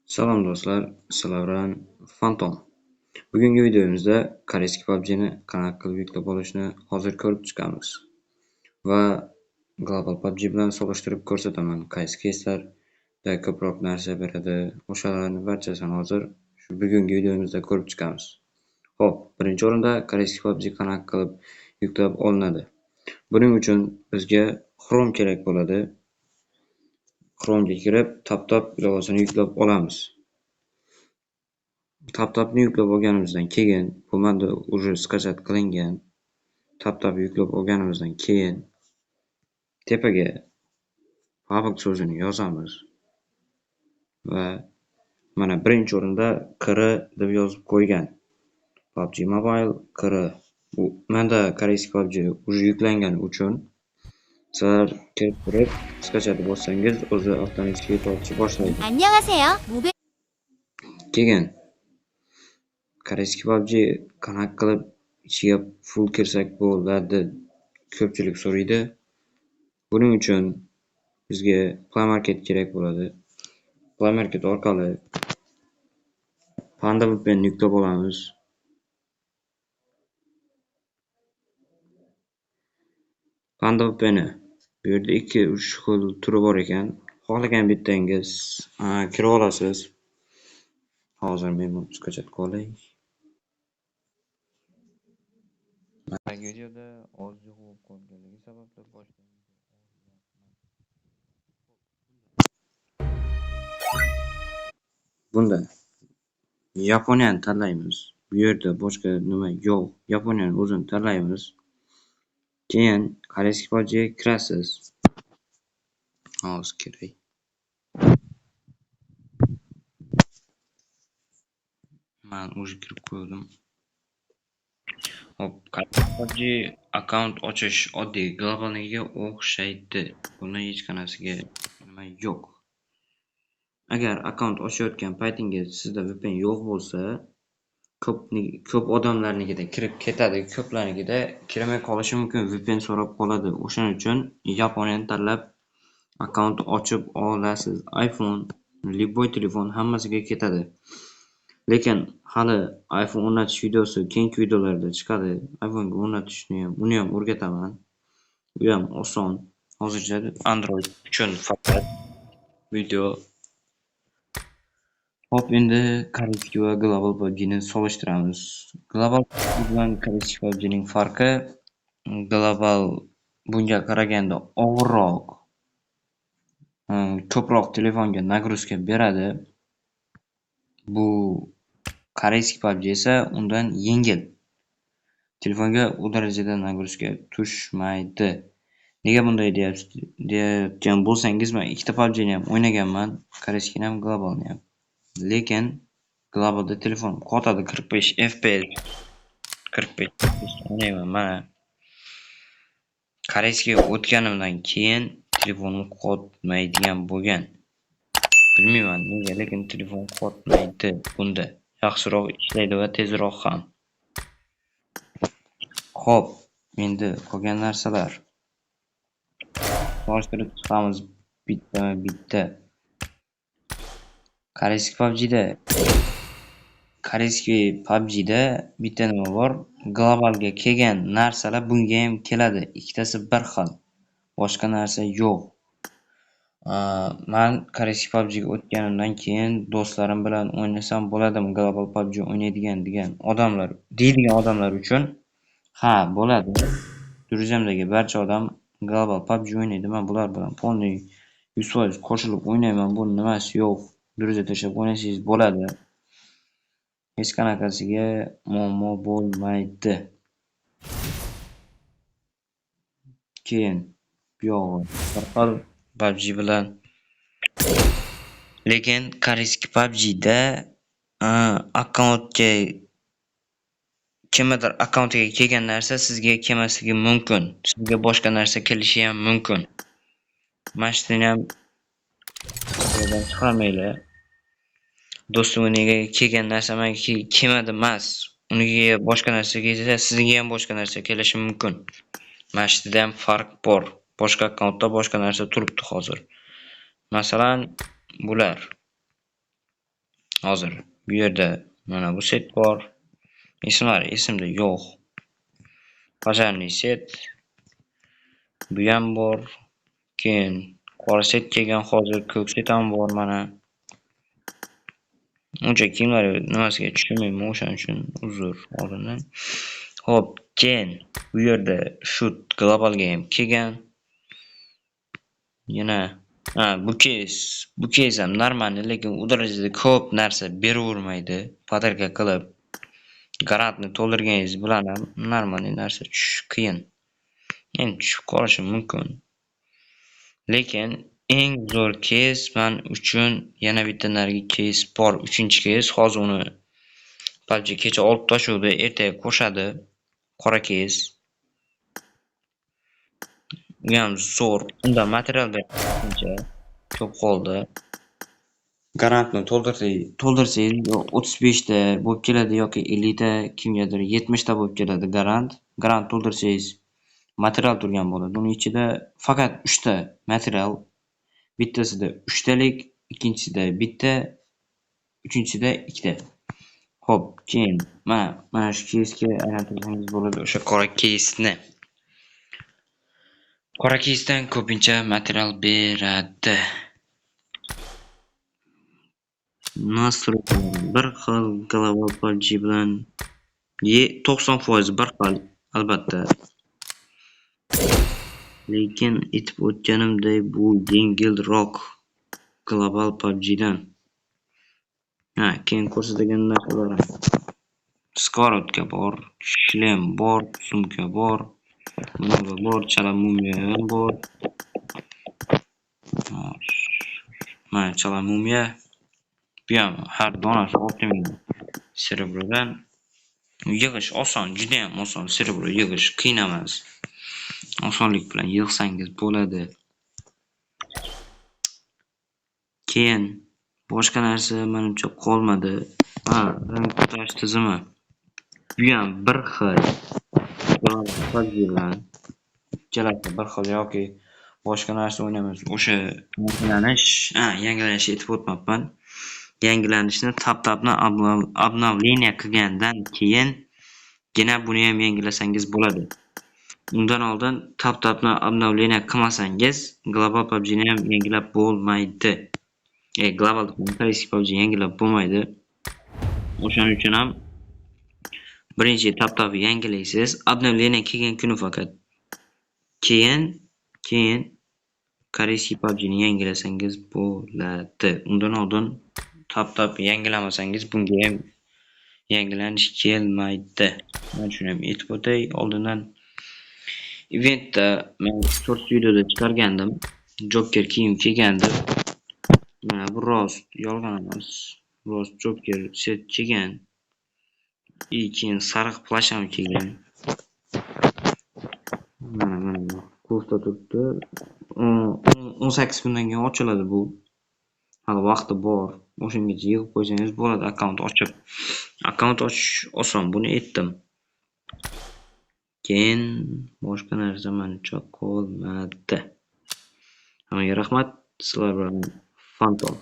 Salom do'stlar, sizlar bilan Fantom. Bugungi videomizda koreyskiy PUBG'ni qanaqa qilib yuklab olishni hozir ko'rib chiqamiz. Va global PUBG bilan solishtirib ko'rsataman. Qaysi keyslarda ko'proq narsa beradi, o'shalarni barchasini hozir bugungi videomizda ko'rib chiqamiz. Xo'p, birinchi o'rinda koreyskiy PUBG qanaqa qilib yuklab olinadi. Buning uchun bizga Chrome kerak bo'ladi. Chrome'ga kirib, TapTap ilovasini yuklab olamiz. TapTapni yuklab olganimizdan keyin, bu menda уже skachat qilingan. TapTap yuklab olganimizdan keyin tepaga public so'zini yozamiz va mana birinchi o'rinda kr deb yozib qo'ygan. PUBG Mobile kr. Bu menda koreyskiy PUBG уже yuklangani uchun sizlar kirib turib skachatni bossangiz o'zi avtomatik yetib olishni boshlaydi. 안녕하세요. Keyin koreyskiy PUBG qanaqa qilib ichiga full kirsak bo'ladi ko'pchilik so'raydi. Buning uchun bizga Play Market kerak bo'ladi. Play Market orqali Panda VPN yuklab olamiz. Panda VPN bu yerda 2-3 xil turi bor ekan. Xohlagan bittangiz kirib olasiz. Hozir men buni skachatga olay. Videoda oz yig'ilib qolganligi sababli boshlaymiz. Bunda Yaponiyani tanlaymiz. Bu yerda boshqa nima yo'q. Yaponiyani o'zini tanlaymiz. Keyin koreyskiy PUBG'ga kirasiz. Hozir kerak. Men o'zi kirib qo'ydim. Hop, PUBG akkaunt ochish oddiy globalniga o'xshaydi. Bunda hech qanaqasiga nima yo'q. Agar akkaunt ochayotgan paytingiz sizda VPN yo'q bo'lsa, ko'p odamlarnigida kirib ketadi, ko'plarnigida kirmay qolishi mumkin, VPN so'rab qoladi. O'shaning uchun Yaponiyani tanlab akkaunt ochib olasiz. iPhone, liboy telefon hammasiga ketadi. Lekin hali iPhone o'rnatish videosi keyingi videolarda chiqadi. iPhone'ga o'rnatishni uni ham o'rgataman. Bu ham oson. Hozircha Android uchun faqat video. Hop, endi koreyskiy va global PUBG'ni solishtiramiz. Global PUBG bilan koreyskiy PUBG'ning farqi, global bunga qaraganda og'irroq, ko'proq telefonga nagruzka beradi. Bu koreyskiy PUBG esa undan yengil. Telefonga u darajada nagruzka tushmaydi. Nega bunday deyotgan bo'lsangiz, men ikkita PUBG'ni ham o'ynaganman, koreyskiyni ham globalni ham. Lekin globalda telefon qotadi 45 FPS. 45 FPS o'ynayman mana. Koreyskiyga o'tganimdan keyin telefonim qotmaydigan bo'lgan. Bilmayman nega, lekin telefon qotmaydi bunda. Yaxshiroq ishlaydi va tezroq ham. Xo'p, endi qolgan narsalar. Solishtirib chiqamiz bitta. Koreyskiy PUBG'da bitta nima bor? Globalga kelgan narsalar bunga ham keladi. Ikkitasi bir xil. Boshqa narsa yo'q. Men koreyskiy PUBG'ga o'tganimdan keyin do'stlarim bilan o'ynasam bo'ladimi? Global PUBG o'ynaydigan deydigan odamlar uchun ha, bo'ladi. Turizmdagi barcha odam global PUBG o'ynaydi. Men bular bilan polniy 100% qo'shilib o'ynayman. Bu nimasi yo'q. Druza tashlab o'ynasangiz bo'ladi. Hech qanaqasiga muammo bo'lmaydi. Keyin bu yog'i bir xil PUBG bilan. Lekin koreyskiy PUBG'da akkauntga kimdir akkauntiga kelgan narsa sizga kelmasligi mumkin. Sizga boshqa narsa kelishi ham mumkin. Mashtini ham chiqarmaylar. Do'stiniga kelgan narsa menga kelmadi emas. Uniga boshqa narsa kelsa, sizga ham boshqa narsa kelishi mumkin. Mashtida ham farq bor. Boshqa akkauntda boshqa narsa turibdi hozir. Masalan, bular. Hozir bu yerda mana bu set bor. Ismlari esimda yo'q. Pожарный set bu ham bor. Keyin qora set kelgan hozir, ko'k set ham bor mana. Uncha kiyimlar nimasiga tushunmayman, o'shaning uchun uzr oldindan. Xo'p, keyin bu yerda shu globalga ham kelgan. Yana bu kes ham normalniy, lekin u darajada ko'p narsa beravermaydi. Podarka qilib garantni to'ldirganingiz bilan ham normalniy narsa tushish qiyin. Endi tushib qolishi mumkin. Lekin eng zo'r kes men uchun yana bitta narigi kes bor. 3-kes. Hozir uni PUBG kecha olib tashuvdi, ertaga qo'shadi. Qora kes. U ham zo'r. Unda material berishuncha ko'p qoldi. Garantni to'ldirsangiz 35 ta bo'lib keladi yoki 50 ta, kimgadir 70 ta bo'lib keladi garant. Garant to'ldirsangiz material turgan bo'ladi. Uning ichida faqat 3 ta material, bittasida 3 talik, ikkinchisida bitta, uchinchisida 2 ta. Xo'p, keyin mana shu kesga aylantirsangiz bo'ladi, o'sha qora kesni. Qora kesdan ko'pincha material beradi. Nastroy bir xil Global PUBG bilan 90% bir xil, albatta. Lekin aytib o'tganimdek, bu yengilroq Global PUBGdan. Keyin ko'rsatilgan narsalar skorotka bor, shlem bor, sumka bor, nima bor, chala mumya ham bor. Mana chala mumya. Bu ham har donasi 6000 serebrodan. Yig'ish oson, juda ham oson. Serebro yig'ish qiyin emas. Osonlik bilan yig'sangiz bo'ladi. Keyin boshqa narsa menimcha qolmadi. Rang ko'tarish tizimi. Bu ham bir xil. Ikkalasi bir xil yoki boshqa narsa o'ynaymiz. O'sha yangilanish aytib o'tmabman. Yangilanishni tap-tapni обновление qilgandan keyingina buni ham yangilasangiz bo'ladi. Undan oldin tap-tapni обновление qilmasangiz Global PUBG'ni ham yangilab bo'lmaydi. Global PUBG yangilab bo'lmaydi. O'shaning uchun ham birinchi tap-tapni yangilaysiz, обновление kelgan kuni faqat. Keyin koreyskiy PUBG'ni yangilasangiz bo'ladi. Undan oldin tap-tap yangilamasangiz bunga ham yangilanish kelmaydi. Men shuni ham aytib o'tay oldindan. Eventda men short videoda chiqargandim. Joker kiyim kiygandi. Mana bu rost, yolg'on emas. Rost Joker set kiygan. Keyin sariq plash ham kiygan. Mana kufta turibdi. 18 kundan keyin ochiladi bu. Hali vaqti bor. O'shangacha yig'ib qo'ysangiz bo'ladi akkaunt ochib. Akkaunt ochish oson, buni aytdim. Keyin boshqa narsa menimcha qolmadi. Hammaga rahmat. Sizlar bilan Fantom.